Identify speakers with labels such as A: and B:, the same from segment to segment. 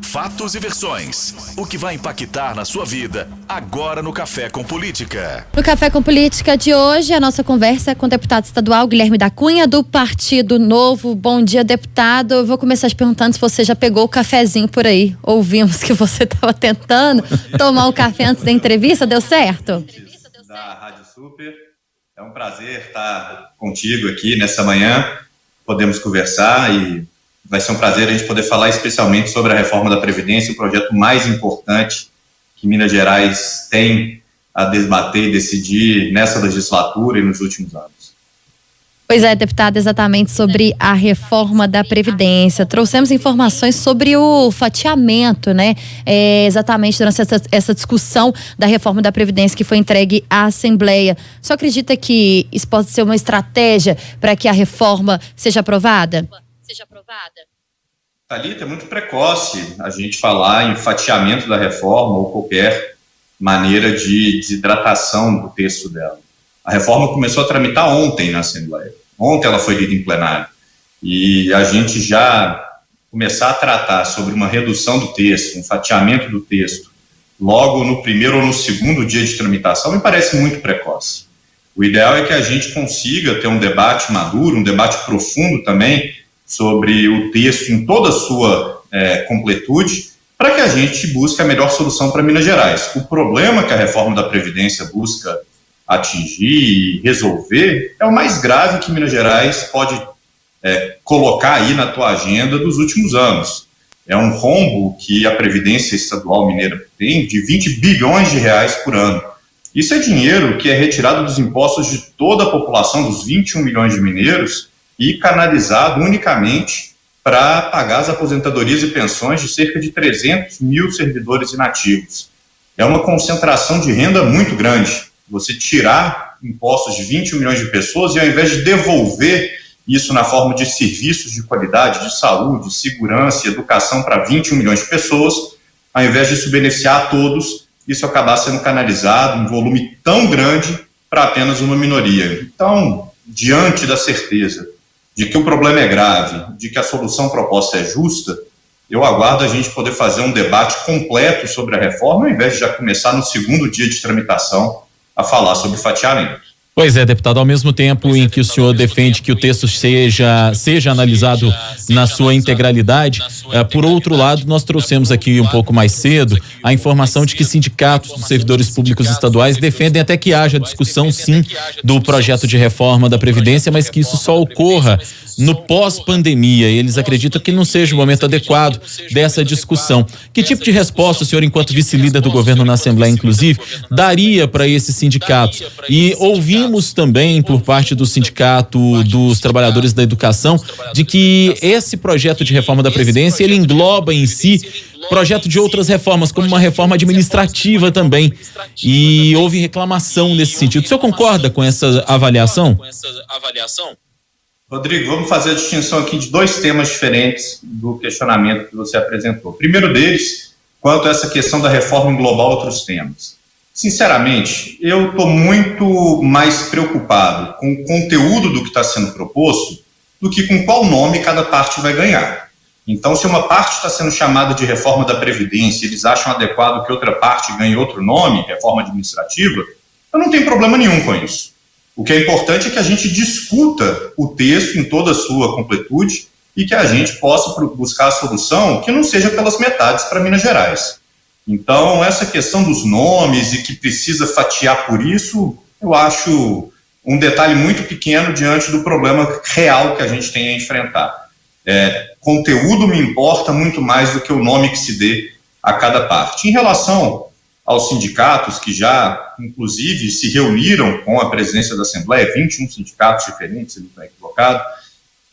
A: Fatos e versões. O que vai impactar na sua vida agora no Café com Política.
B: No Café com Política de hoje, a nossa conversa é com o deputado estadual Guilherme da Cunha, do Partido Novo. Bom dia, deputado. Eu vou começar te perguntando se você já pegou o cafezinho por aí. Ouvimos que você estava tentando tomar o café antes da entrevista. Deu certo?
C: Da Rádio Super. É um prazer estar contigo aqui nessa manhã. Podemos conversar e vai ser um prazer a gente poder falar especialmente sobre a reforma da Previdência, o projeto mais importante que Minas Gerais tem a debater e decidir nessa legislatura e nos últimos anos.
B: Pois é, deputado, exatamente sobre a reforma da Previdência. Trouxemos informações sobre o fatiamento, né? Exatamente durante essa discussão da reforma da Previdência que foi entregue à Assembleia. Só acredita que isso pode ser uma estratégia para que a reforma seja aprovada?
C: Thalita, é muito precoce a gente falar em fatiamento da reforma ou qualquer maneira de desidratação do texto dela. A reforma começou a tramitar ontem na Assembleia. Ontem ela foi lida em plenário. E a gente já começar a tratar sobre uma redução do texto, um fatiamento do texto, logo no primeiro ou no segundo dia de tramitação, me parece muito precoce. O ideal é que a gente consiga ter um debate maduro, um debate profundo também, sobre o texto em toda a sua completude, para que a gente busque a melhor solução para Minas Gerais. O problema que a reforma da Previdência busca atingir e resolver é o mais grave que Minas Gerais pode colocar aí na tua agenda dos últimos anos. É um rombo que a Previdência Estadual Mineira tem de 20 bilhões de reais por ano. Isso é dinheiro que é retirado dos impostos de toda a população, dos 21 milhões de mineiros, e canalizado unicamente para pagar as aposentadorias e pensões de cerca de 300 mil servidores inativos. É uma concentração de renda muito grande. Você tirar impostos de 21 milhões de pessoas e, ao invés de devolver isso na forma de serviços de qualidade, de saúde, segurança e educação para 21 milhões de pessoas, ao invés disso beneficiar a todos, isso acabar sendo canalizado em volume tão grande para apenas uma minoria. Então, diante da certeza de que o problema é grave, de que a solução proposta é justa, eu aguardo a gente poder fazer um debate completo sobre a reforma, ao invés de já começar no segundo dia de tramitação a falar sobre fatiamento.
D: Pois é, deputado, ao mesmo tempo em que o senhor defende que o texto seja analisado na sua integralidade, por outro lado, nós trouxemos aqui um pouco mais cedo a informação de que sindicatos dos servidores públicos estaduais defendem até que haja discussão, sim, do projeto de reforma da Previdência, mas que isso só ocorra no pós-pandemia. Eles acreditam que não seja o momento adequado dessa discussão. Que tipo de resposta o senhor, enquanto vice-líder do governo na Assembleia, inclusive, daria para esses sindicatos? E ouvimos também por parte do Sindicato dos Trabalhadores da Educação de que esse projeto de reforma da Previdência, ele engloba em si projeto de outras reformas, como uma reforma administrativa também. E houve reclamação nesse sentido. O senhor concorda com essa avaliação?
C: Rodrigo, vamos fazer a distinção aqui de dois temas diferentes do questionamento que você apresentou. O primeiro deles, quanto a essa questão da reforma englobar outros temas. Sinceramente, eu estou muito mais preocupado com o conteúdo do que está sendo proposto do que com qual nome cada parte vai ganhar. Então, se uma parte está sendo chamada de reforma da Previdência e eles acham adequado que outra parte ganhe outro nome, reforma administrativa, eu não tenho problema nenhum com isso. O que é importante é que a gente discuta o texto em toda a sua completude e que a gente possa buscar a solução que não seja pelas metades para Minas Gerais. Então, essa questão dos nomes e que precisa fatiar por isso, eu acho um detalhe muito pequeno diante do problema real que a gente tem a enfrentar. Conteúdo me importa muito mais do que o nome que se dê a cada parte. Em relação aos sindicatos que já, inclusive, se reuniram com a presidência da Assembleia, 21 sindicatos diferentes, se não está equivocado,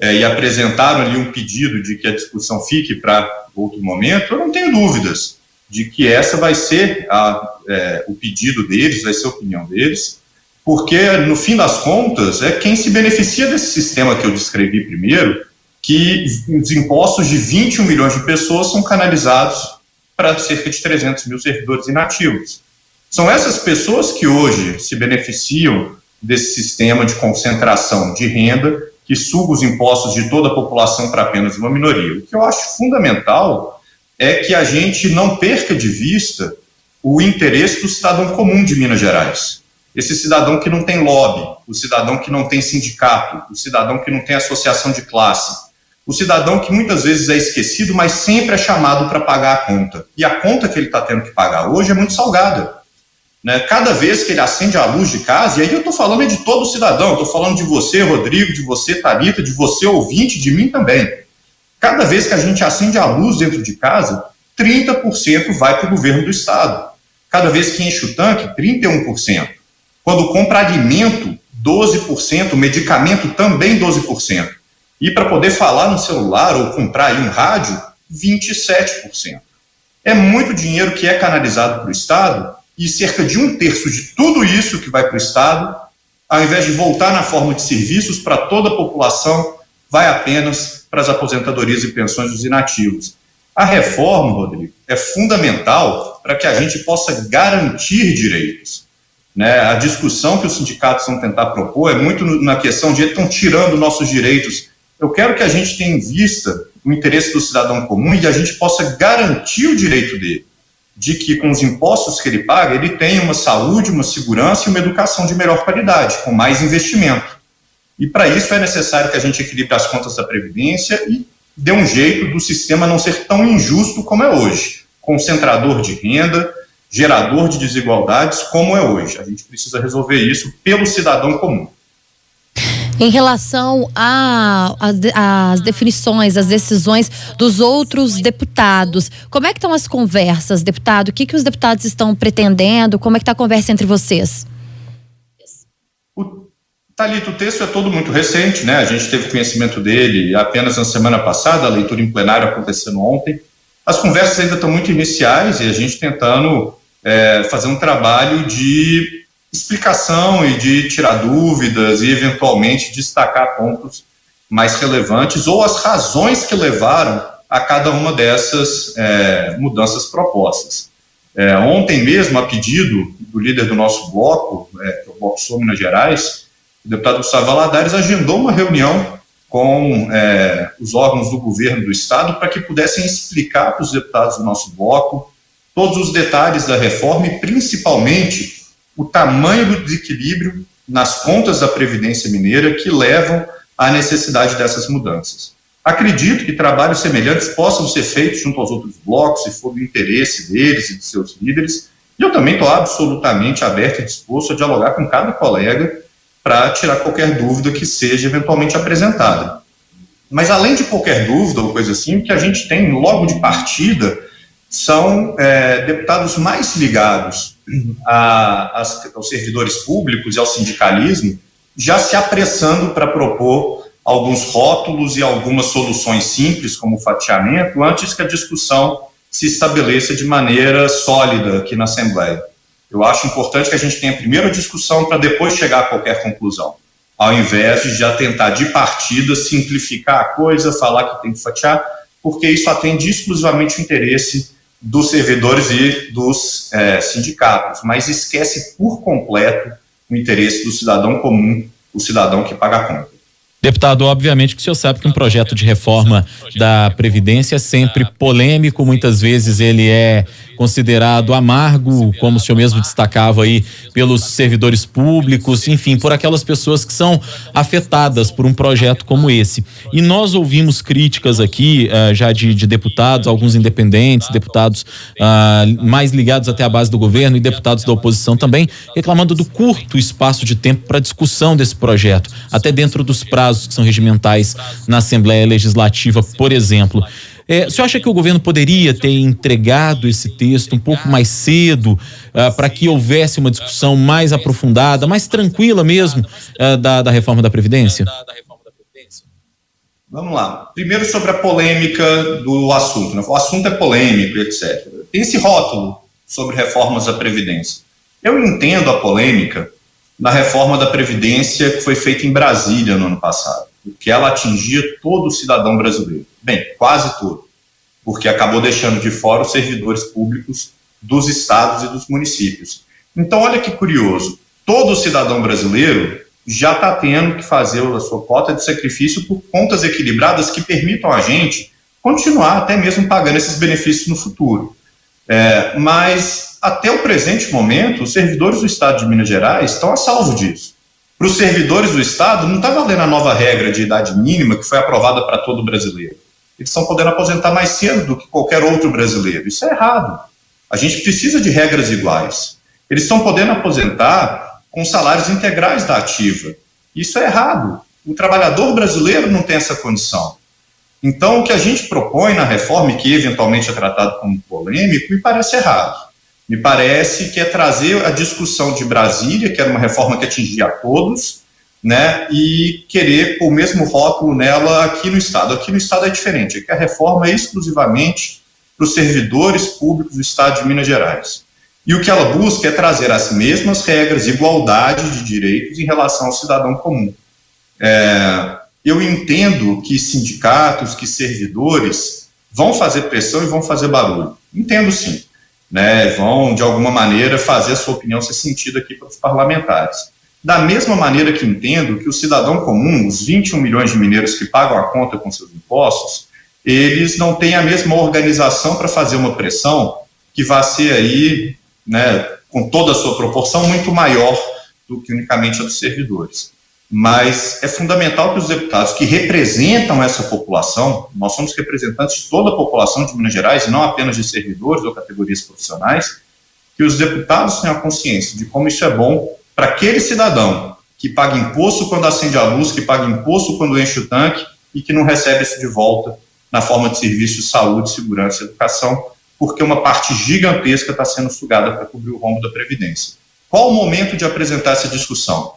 C: e apresentaram ali um pedido de que a discussão fique para outro momento, eu não tenho dúvidas de que essa vai ser o pedido deles, vai ser a opinião deles, porque, no fim das contas, é quem se beneficia desse sistema que eu descrevi primeiro, que os impostos de 21 milhões de pessoas são canalizados para cerca de 300 mil servidores inativos. São essas pessoas que hoje se beneficiam desse sistema de concentração de renda que suga os impostos de toda a população para apenas uma minoria. O que eu acho fundamental é que a gente não perca de vista o interesse do cidadão comum de Minas Gerais. Esse cidadão que não tem lobby, o cidadão que não tem sindicato, o cidadão que não tem associação de classe, o cidadão que muitas vezes é esquecido, mas sempre é chamado para pagar a conta. E a conta que ele está tendo que pagar hoje é muito salgada. Né? Cada vez que ele acende a luz de casa, e aí eu estou falando de todo cidadão, estou falando de você, Rodrigo, de você, Thalita, de você, ouvinte, de mim também. Cada vez que a gente acende a luz dentro de casa, 30% vai para o governo do estado. Cada vez que enche o tanque, 31%. Quando compra alimento, 12%, medicamento também 12%. E para poder falar no celular ou comprar aí um rádio, 27%. É muito dinheiro que é canalizado para o estado, e cerca de 1/3 de tudo isso que vai para o estado, ao invés de voltar na forma de serviços para toda a população, vai apenas para as aposentadorias e pensões dos inativos. A reforma, Rodrigo, é fundamental para que a gente possa garantir direitos. Né? A discussão que os sindicatos vão tentar propor é muito na questão de estão tirando nossos direitos. Eu quero que a gente tenha em vista o interesse do cidadão comum e a gente possa garantir o direito dele, de que com os impostos que ele paga, ele tenha uma saúde, uma segurança e uma educação de melhor qualidade, com mais investimento. E para isso é necessário que a gente equilibre as contas da Previdência e dê um jeito do sistema não ser tão injusto como é hoje, concentrador de renda, gerador de desigualdades como é hoje. A gente precisa resolver isso pelo cidadão comum.
B: Em relação às definições, às decisões dos outros deputados, como é que estão as conversas, deputado? O que os deputados estão pretendendo? Como é que está a conversa entre vocês?
C: Thalita, o texto é todo muito recente, né? A gente teve conhecimento dele apenas na semana passada, a leitura em plenário acontecendo ontem. As conversas ainda estão muito iniciais e a gente tentando fazer um trabalho de explicação e de tirar dúvidas e, eventualmente, destacar pontos mais relevantes ou as razões que levaram a cada uma dessas mudanças propostas. Ontem mesmo, a pedido do líder do nosso bloco, que é o Bloco Sul Minas Gerais, o deputado Gustavo Valadares agendou uma reunião com os órgãos do governo do estado para que pudessem explicar para os deputados do nosso bloco todos os detalhes da reforma e, principalmente, o tamanho do desequilíbrio nas contas da Previdência Mineira que levam à necessidade dessas mudanças. Acredito que trabalhos semelhantes possam ser feitos junto aos outros blocos, se for do interesse deles e de seus líderes, e eu também estou absolutamente aberto e disposto a dialogar com cada colega para tirar qualquer dúvida que seja eventualmente apresentada. Mas, além de qualquer dúvida ou coisa assim, o que a gente tem logo de partida são deputados mais ligados aos servidores públicos e ao sindicalismo, já se apressando para propor alguns rótulos e algumas soluções simples, como o fatiamento, antes que a discussão se estabeleça de maneira sólida aqui na Assembleia. Eu acho importante que a gente tenha primeiro a discussão para depois chegar a qualquer conclusão, ao invés de já tentar de partida simplificar a coisa, falar que tem que fatiar, porque isso atende exclusivamente o interesse dos servidores e dos sindicatos, mas esquece por completo o interesse do cidadão comum, o cidadão que paga a conta.
D: Deputado, obviamente que o senhor sabe que um projeto de reforma da Previdência é sempre polêmico, muitas vezes ele é considerado amargo, como o senhor mesmo destacava aí, pelos servidores públicos, enfim, por aquelas pessoas que são afetadas por um projeto como esse. E nós ouvimos críticas aqui já de deputados, alguns independentes, deputados mais ligados até a base do governo e deputados da oposição também, reclamando do curto espaço de tempo para discussão desse projeto, até dentro dos prazos que são regimentais na Assembleia Legislativa, por exemplo. O senhor acha que o governo poderia ter entregado esse texto um pouco mais cedo para que houvesse uma discussão mais aprofundada, mais tranquila mesmo da reforma da Previdência?
C: Vamos lá. Primeiro sobre a polêmica do assunto, né? O assunto é polêmico, etc. Tem esse rótulo sobre reformas da Previdência. Eu entendo a polêmica na reforma da Previdência que foi feita em Brasília no ano passado, porque ela atingia todo o cidadão brasileiro. Bem, quase todo, porque acabou deixando de fora os servidores públicos dos estados e dos municípios. Então, olha que curioso, todo cidadão brasileiro já está tendo que fazer a sua cota de sacrifício por contas equilibradas que permitam a gente continuar até mesmo pagando esses benefícios no futuro. Mas, até o presente momento, os servidores do Estado de Minas Gerais estão a salvo disso. Para os servidores do Estado, não está valendo a nova regra de idade mínima que foi aprovada para todo brasileiro. Eles estão podendo aposentar mais cedo do que qualquer outro brasileiro. Isso é errado. A gente precisa de regras iguais. Eles estão podendo aposentar com salários integrais da ativa. Isso é errado. O trabalhador brasileiro não tem essa condição. Então, o que a gente propõe na reforma, e que eventualmente é tratado como polêmico, me parece errado. Me parece que é trazer a discussão de Brasília, que era uma reforma que atingia a todos, né, e querer pôr o mesmo rótulo nela aqui no Estado. Aqui no Estado é diferente, aqui a reforma é exclusivamente para os servidores públicos do Estado de Minas Gerais. E o que ela busca é trazer as mesmas regras, igualdade de direitos em relação ao cidadão comum. Eu entendo que sindicatos, que servidores vão fazer pressão e vão fazer barulho. Entendo sim. Né, vão, de alguma maneira, fazer a sua opinião ser sentida aqui para os parlamentares. Da mesma maneira que entendo que o cidadão comum, os 21 milhões de mineiros que pagam a conta com seus impostos, eles não têm a mesma organização para fazer uma pressão que vai ser aí, né, com toda a sua proporção, muito maior do que unicamente a dos servidores. Mas é fundamental que os deputados que representam essa população, nós somos representantes de toda a população de Minas Gerais, e não apenas de servidores ou categorias profissionais, que os deputados tenham a consciência de como isso é bom para aquele cidadão que paga imposto quando acende a luz, que paga imposto quando enche o tanque e que não recebe isso de volta na forma de serviços de saúde, segurança e educação, porque uma parte gigantesca está sendo sugada para cobrir o rombo da Previdência. Qual o momento de apresentar essa discussão?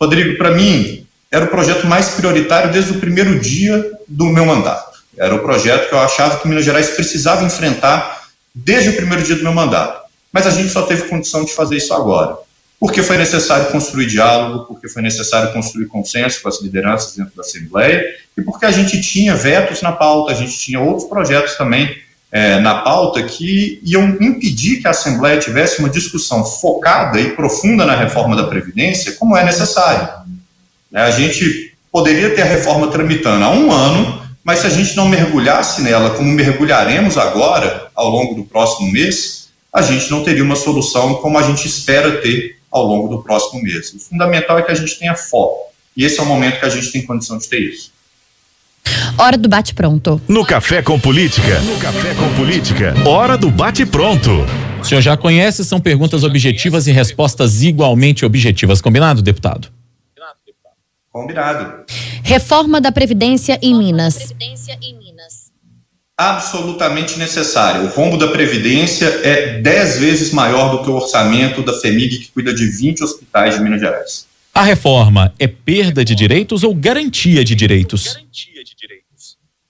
C: Rodrigo, para mim, era o projeto mais prioritário desde o primeiro dia do meu mandato. Era o projeto que eu achava que Minas Gerais precisava enfrentar desde o primeiro dia do meu mandato. Mas a gente só teve condição de fazer isso agora. Porque foi necessário construir diálogo, porque foi necessário construir consenso com as lideranças dentro da Assembleia, e porque a gente tinha vetos na pauta, a gente tinha outros projetos também na pauta que iam impedir que a Assembleia tivesse uma discussão focada e profunda na reforma da Previdência, como é necessário. A gente poderia ter a reforma tramitando há um ano, mas se a gente não mergulhasse nela como mergulharemos agora, ao longo do próximo mês, a gente não teria uma solução como a gente espera ter ao longo do próximo mês. O fundamental é que a gente tenha foco, e esse é o momento que a gente tem condição de ter isso.
B: Hora do bate-pronto.
A: No Café com Política. Hora do bate-pronto.
D: O senhor já conhece, são perguntas objetivas e respostas igualmente objetivas. Combinado, deputado?
C: Combinado.
B: Reforma da Previdência em Minas.
C: Absolutamente necessário. O rombo da Previdência é 10 vezes maior do que o orçamento da FEMIG, que cuida de 20 hospitais de Minas Gerais.
D: A reforma é perda de direitos ou garantia de direitos?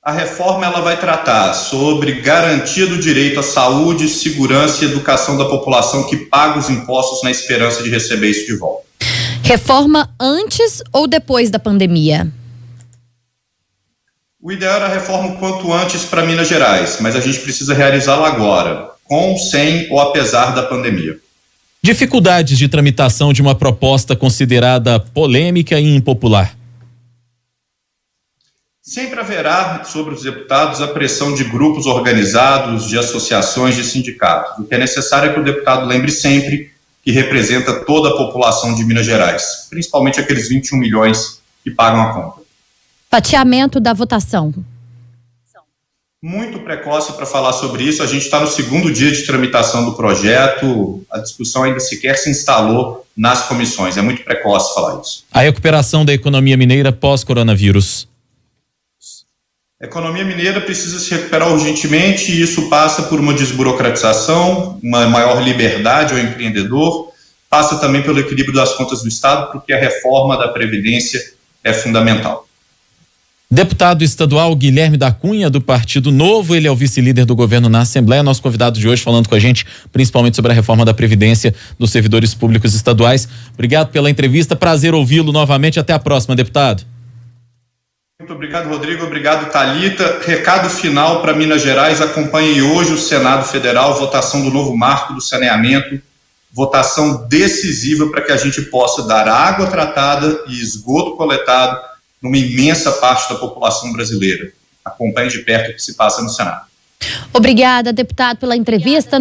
C: A reforma ela vai tratar sobre garantia do direito à saúde, segurança e educação da população que paga os impostos na esperança de receber isso de volta.
B: Reforma antes ou depois da pandemia?
C: O ideal era a reforma o quanto antes para Minas Gerais, mas a gente precisa realizá-la agora, com, sem ou apesar da pandemia.
D: Dificuldades de tramitação de uma proposta considerada polêmica e impopular.
C: Sempre haverá sobre os deputados a pressão de grupos organizados, de associações, de sindicatos. O que é necessário é que o deputado lembre sempre que representa toda a população de Minas Gerais, principalmente aqueles 21 milhões que pagam a conta.
B: Fatiamento da votação.
C: Muito precoce para falar sobre isso. A gente está no segundo dia de tramitação do projeto, a discussão ainda sequer se instalou nas comissões. É muito precoce falar isso.
D: A recuperação da economia mineira pós-coronavírus.
C: A economia mineira precisa se recuperar urgentemente e isso passa por uma desburocratização, uma maior liberdade ao empreendedor, passa também pelo equilíbrio das contas do Estado, porque a reforma da Previdência é fundamental.
D: Deputado estadual Guilherme da Cunha, do Partido Novo, ele é o vice-líder do governo na Assembleia, nosso convidado de hoje falando com a gente, principalmente sobre a reforma da Previdência dos servidores públicos estaduais. Obrigado pela entrevista, prazer ouvi-lo novamente, até a próxima, deputado.
C: Muito obrigado, Rodrigo. Obrigado, Thalita. Recado final para Minas Gerais. Acompanhem hoje o Senado Federal, votação do novo marco do saneamento, votação decisiva para que a gente possa dar água tratada e esgoto coletado numa imensa parte da população brasileira. acompanhe de perto o que se passa no Senado.
B: Obrigada, deputado, pela entrevista.